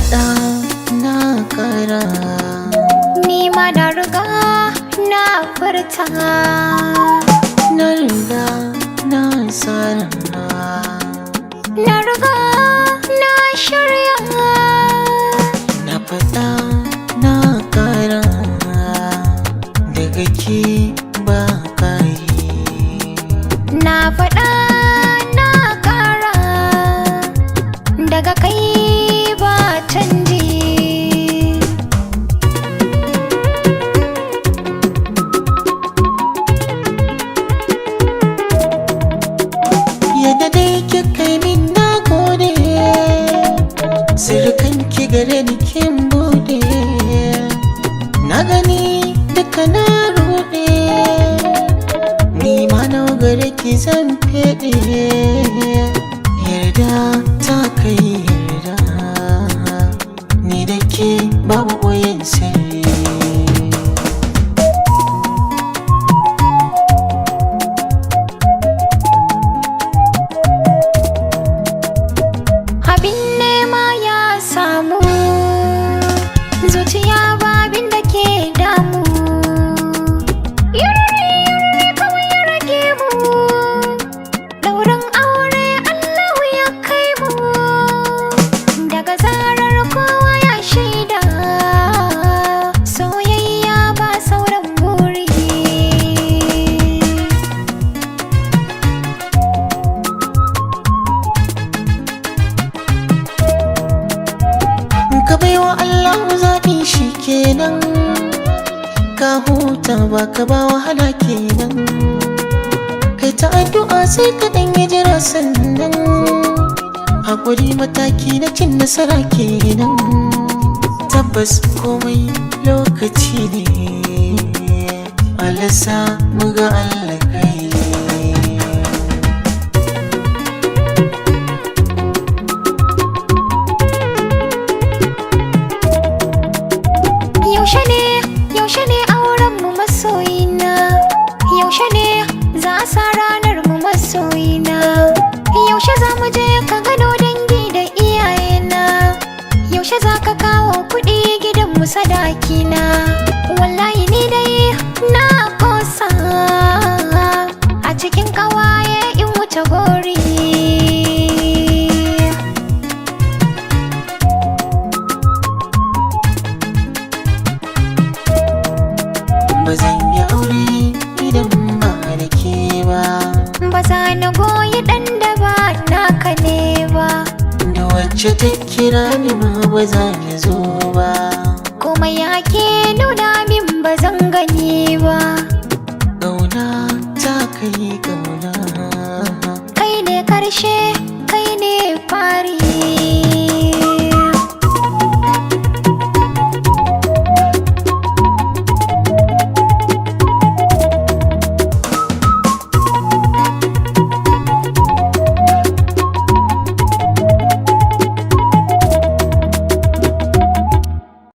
faɗa na kara, ni ma na riga na furta, na riga na tsara, na riga na shirya. na faɗa na kara, daga ke ba kari. Na faɗa na ƙara, daga kai ba canji. Yadda dai kika yi min na gode, sirrikanki gare ni kin bude, na gani duka na ruɗe, ni ma na gare ki zan feɗe. Yarda ta kai yarda, ni da ke babu ɓoyen sirri. Abin nema ya samu, zuciya ba abin da ke damu. Yurri kawai ya rage mu, ɗaurin aure Allahu ya kai mu. Daga zarar kowa ya shaida, soyayya ba sauran buri. Ka baiwa Allah zaɓi shi kenan, ka huta ba ka ba wahala kenan. Kai ta addu'a sai ka ɗan yi jira sannan, haƙuri mataki na cin nasara kenan. Tabbas komai lokaci ne, Allah sa mu ga Allah kai. Yaushe ne auren mu masoyina? Yaushe ne za a sa ranar mu masoyina? Yaushe za mu je ka gano dangi da iyayena? Yaushe za ka kawo kuɗi gidan mu sadakina? Wallahi ni dai na kosa a cikin ƙawaye in wuce gori. Ba zan yi aure idan ba da ke ba, Ba za na goyi ɗan da ba naka ne ba, da wacce ta kira ni ma ba za ni zo ba. kuma ya ke nuna min ba zan gani ba. Ƙauna ta kai ƙauna, Kai ne karshe